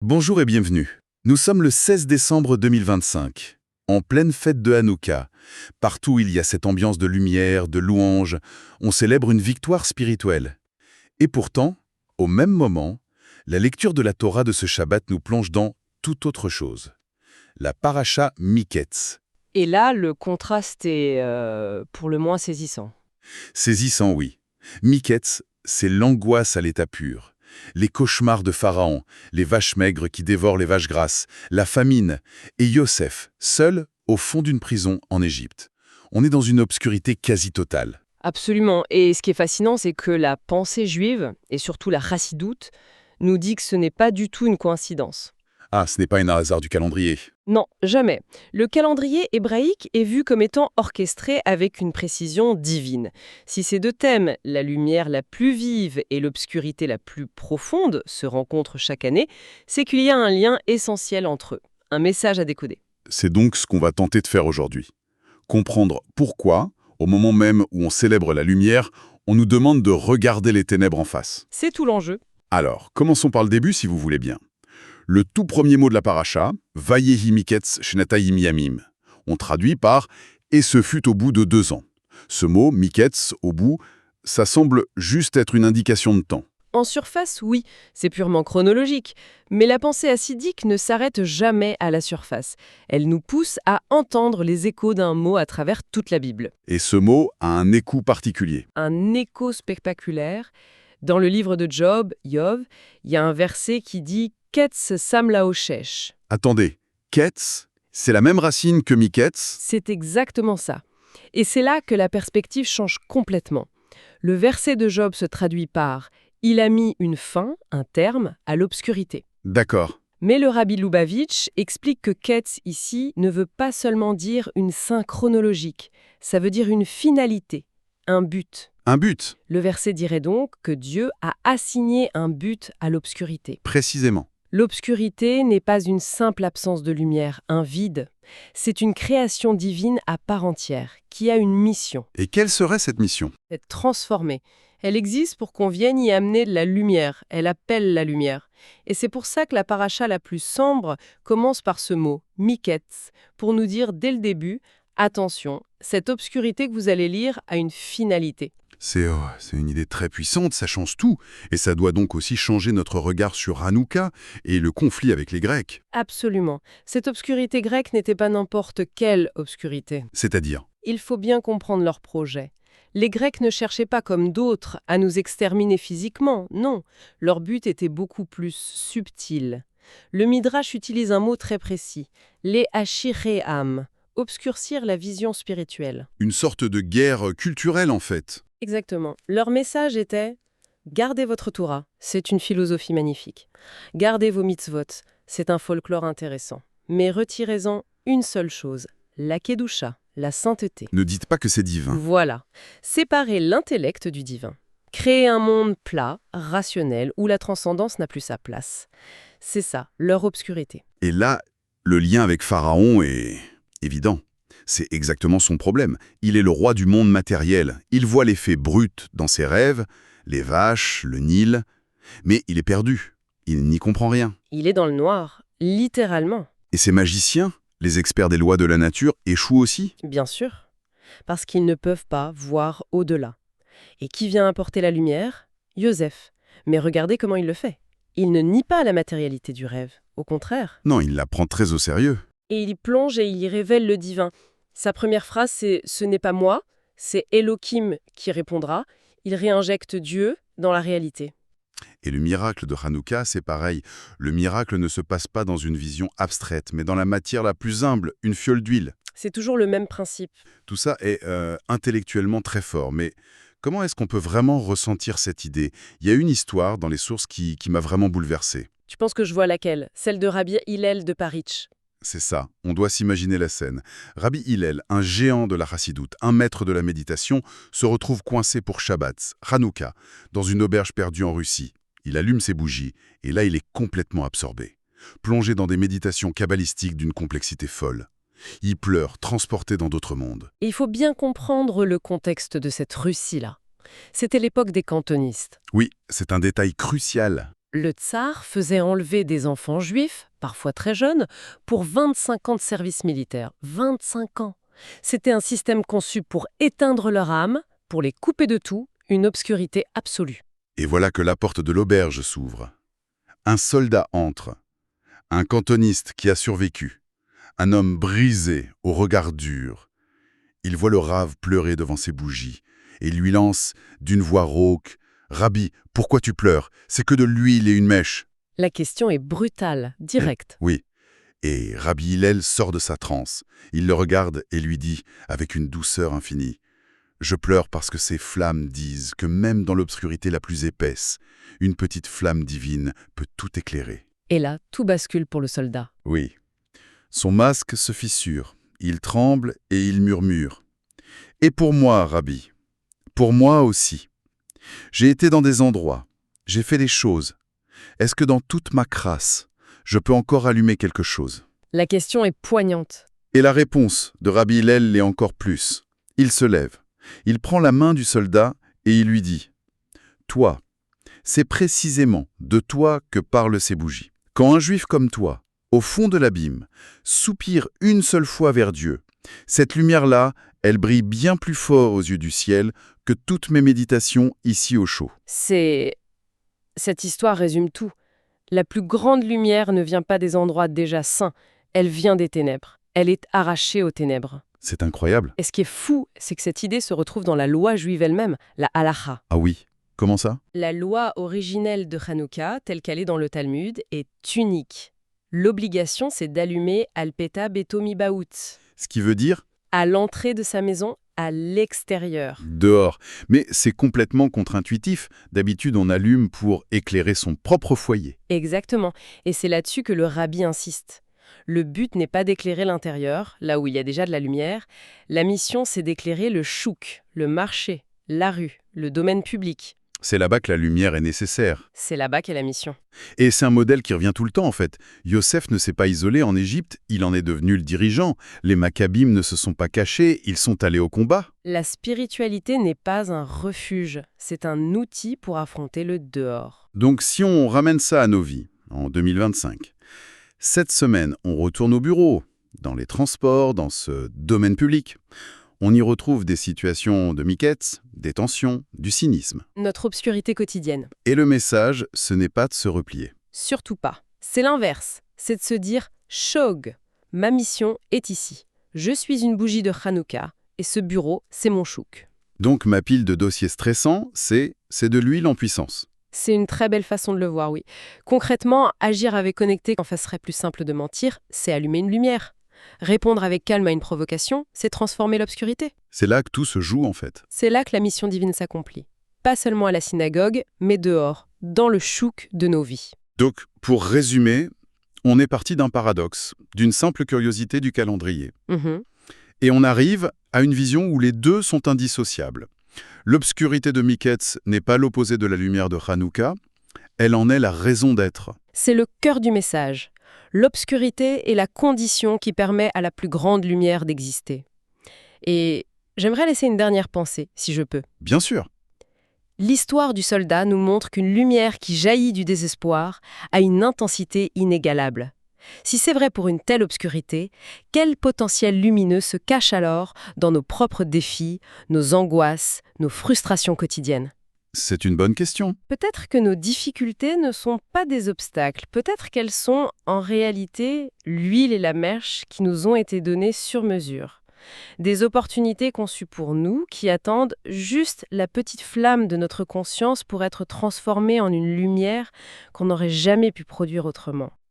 Bonjour et bienvenue. Nous sommes le 16 décembre 2025, en pleine fête de Hanouka. Partout il y a cette ambiance de lumière, de louange, on célèbre une victoire spirituelle. Et pourtant, au même moment, la lecture de la Torah de ce Shabbat nous plonge dans toute autre chose. La paracha Miketz. Et là, le contraste est pour le moins saisissant. Saisissant, oui. Miketz, c'est l'angoisse à l'état pur. Les cauchemars de Pharaon, les vaches maigres qui dévorent les vaches grasses, la famine, et Yosef, seul au fond d'une prison en Égypte. On est dans une obscurité quasi totale. Absolument. Et ce qui est fascinant, c'est que la pensée juive, et surtout la chassidoute, nous dit que ce n'est pas du tout une coïncidence. Ah, ce n'est pas un hasard du calendrier. Non, jamais. Le calendrier hébraïque est vu comme étant orchestré avec une précision divine. Si ces deux thèmes, la lumière la plus vive et l'obscurité la plus profonde, se rencontrent chaque année, c'est qu'il y a un lien essentiel entre eux, un message à décoder. C'est donc ce qu'on va tenter de faire aujourd'hui. Comprendre pourquoi, au moment même où on célèbre la lumière, on nous demande de regarder les ténèbres en face. C'est tout l'enjeu. Alors, commençons par le début si vous voulez bien. Le tout premier mot de la paracha, Vayehi Miketz Shnatayim Yamim. On traduit par « et ce fut au bout de 2 ans ». Ce mot, Miketz, au bout, ça semble juste être une indication de temps. En surface, oui, c'est purement chronologique. Mais la pensée acidique ne s'arrête jamais à la surface. Elle nous pousse à entendre les échos d'un mot à travers toute la Bible. Et ce mot a un écho particulier. Un écho spectaculaire. Dans le livre de Job, Yov, il y a un verset qui dit « Ketz sam laoshesh ». Attendez, Ketz, c'est la même racine que Miketz? C'est exactement ça. Et c'est là que la perspective change complètement. Le verset de Job se traduit par « Il a mis une fin, un terme, à l'obscurité ». D'accord. Mais le Rabbi Lubavitch explique que Ketz ici ne veut pas seulement dire une fin chronologique, ça veut dire une finalité, un but. Un but, Le verset dirait donc que Dieu a assigné un but à l'obscurité. précisément. L'obscurité n'est pas une simple absence de lumière, un vide. C'est une création divine à part entière, qui a une mission, Et quelle serait cette mission? être transformée. Elle existe pour qu'on vienne y amener de la lumière, elle appelle la lumière. Et c'est pour ça que la paracha la plus sombre commence par ce mot, Miketz, pour nous dire dès le début, attention, cette obscurité que vous allez lire a une finalité. C'est une idée très puissante, ça change tout. Et ça doit donc aussi changer notre regard sur Hanouka et le conflit avec les Grecs. Absolument. Cette obscurité grecque n'était pas n'importe quelle obscurité. C'est-à-dire, Il faut bien comprendre leur projet. Les Grecs ne cherchaient pas comme d'autres à nous exterminer physiquement, non. Leur but était beaucoup plus subtil. Le Midrash utilise un mot très précis, les achiréam, obscurcir la vision spirituelle. une sorte de guerre culturelle en fait. Exactement. Leur message était « Gardez votre Torah, c'est une philosophie magnifique. Gardez vos mitzvot, c'est un folklore intéressant. Mais retirez-en une seule chose, la kedusha, la sainteté. Ne dites pas que c'est divin. Voilà. Séparer l'intellect du divin. Créer un monde plat, rationnel, où la transcendance n'a plus sa place. C'est ça, leur obscurité. Et là, le lien avec Pharaon est évident. C'est exactement son problème. Il est le roi du monde matériel. Il voit les faits bruts dans ses rêves, les vaches, le Nil. Mais il est perdu. Il n'y comprend rien. Il est dans le noir, littéralement. Et ces magiciens, les experts des lois de la nature, échouent aussi? Bien sûr, parce qu'ils ne peuvent pas voir au-delà. Et qui vient apporter la lumière? Joseph. Mais regardez comment il le fait. Il ne nie pas la matérialité du rêve, au contraire. Non, il la prend très au sérieux. Et il y plonge et il y révèle le divin. Sa première phrase, c'est « ce n'est pas moi », c'est Elohim qui répondra. Il réinjecte Dieu dans la réalité. Et le miracle de Hanouka, c'est pareil. Le miracle ne se passe pas dans une vision abstraite, mais dans la matière la plus humble, une fiole d'huile. C'est toujours le même principe. Tout ça est intellectuellement très fort, mais comment est-ce qu'on peut vraiment ressentir cette idée? Il y a une histoire dans les sources qui m'a vraiment bouleversé. Tu penses que je vois laquelle? Celle de Rabbi Hillel de Paritch. C'est ça, on doit s'imaginer la scène. Rabbi Hillel, un géant de la chassidoute, un maître de la méditation, se retrouve coincé pour Shabbat, Hanouka, dans une auberge perdue en Russie. Il allume ses bougies, et là il est complètement absorbé, plongé dans des méditations kabbalistiques d'une complexité folle. Il pleure, transporté dans d'autres mondes. Et il faut bien comprendre le contexte de cette Russie-là. C'était l'époque des cantonistes. Oui, c'est un détail crucial. Le tsar faisait enlever des enfants juifs, parfois très jeunes, pour 25 ans de service militaire. 25 ans. C'était un système conçu pour éteindre leur âme, pour les couper de tout, une obscurité absolue. Et voilà que la porte de l'auberge s'ouvre. Un soldat entre. Un cantoniste qui a survécu. Un homme brisé, au regard dur. Il voit le rave pleurer devant ses bougies et lui lance, d'une voix rauque, « Rabbi, pourquoi tu pleures? C'est que de l'huile et une mèche. » La question est brutale, directe. Oui. Et Rabbi Hillel sort de sa transe. Il le regarde et lui dit, avec une douceur infinie, « Je pleure parce que ces flammes disent que même dans l'obscurité la plus épaisse, une petite flamme divine peut tout éclairer. » Et là, tout bascule pour le soldat. Oui. Son masque se fissure. Il tremble et il murmure. « Et pour moi, Rabbi, pour moi aussi. J'ai été dans des endroits, j'ai fait des choses. Est-ce que dans toute ma crasse, je peux encore allumer quelque chose ?» La question est poignante. Et la réponse de Rabbi Hillel l'est encore plus. Il se lève, il prend la main du soldat et il lui dit « Toi, c'est précisément de toi que parlent ces bougies. Quand un juif comme toi, au fond de l'abîme, soupire une seule fois vers Dieu, cette lumière-là, elle brille bien plus fort aux yeux du ciel que toutes mes méditations ici au chaud. » Cette histoire résume tout. La plus grande lumière ne vient pas des endroits déjà saints, elle vient des ténèbres. Elle est arrachée aux ténèbres. C'est incroyable. Et ce qui est fou, c'est que cette idée se retrouve dans la loi juive elle-même, la halacha. Ah oui, comment ça? La loi originelle de Hanouka, telle qu'elle est dans le Talmud, est unique. L'obligation, c'est d'allumer Alpeta Betomi Baout, Ce qui veut dire à l'entrée de sa maison, à l'extérieur. dehors. Mais c'est complètement contre-intuitif. D'habitude, on allume pour éclairer son propre foyer. Exactement. Et c'est là-dessus que le rabbi insiste. Le but n'est pas d'éclairer l'intérieur, là où il y a déjà de la lumière. La mission, c'est d'éclairer le chouk, le marché, la rue, le domaine public. C'est là-bas que la lumière est nécessaire. C'est là-bas qu'est la mission. Et c'est un modèle qui revient tout le temps, en fait. Yosef ne s'est pas isolé en Égypte, il en est devenu le dirigeant. Les Maccabim ne se sont pas cachés, ils sont allés au combat. La spiritualité n'est pas un refuge, c'est un outil pour affronter le dehors. Donc si on ramène ça à nos vies, en 2025, cette semaine, on retourne au bureau, dans les transports, dans ce domaine public. On y retrouve des situations de miquettes, des tensions, du cynisme. Notre obscurité quotidienne. Et le message, ce n'est pas de se replier. Surtout pas. C'est l'inverse. C'est de se dire « Shog, ma mission est ici. Je suis une bougie de Hanouka et ce bureau, c'est mon chouk. » Donc ma pile de dossiers stressants, c'est de l'huile en puissance. C'est une très belle façon de le voir, oui. Concrètement, agir avec connecté quand ça serait plus simple de mentir, c'est allumer une lumière. Répondre avec calme à une provocation, c'est transformer l'obscurité. C'est là que tout se joue en fait. C'est là que la mission divine s'accomplit. Pas seulement à la synagogue, mais dehors, dans le chouk de nos vies. Donc, pour résumer, on est parti d'un paradoxe, d'une simple curiosité du calendrier. Et on arrive à une vision où les deux sont indissociables. L'obscurité de Miketz n'est pas l'opposé de la lumière de Hanouka, elle en est la raison d'être. C'est le cœur du message. L'obscurité est la condition qui permet à la plus grande lumière d'exister. Et j'aimerais laisser une dernière pensée, si je peux. Bien sûr. L'histoire du soldat nous montre qu'une lumière qui jaillit du désespoir a une intensité inégalable. Si c'est vrai pour une telle obscurité, quel potentiel lumineux se cache alors dans nos propres défis, nos angoisses, nos frustrations quotidiennes ? C'est une bonne question. Peut-être que nos difficultés ne sont pas des obstacles, peut-être qu'elles sont en réalité l'huile et la mèche qui nous ont été données sur mesure. Des opportunités conçues pour nous qui attendent juste la petite flamme de notre conscience pour être transformées en une lumière qu'on n'aurait jamais pu produire autrement.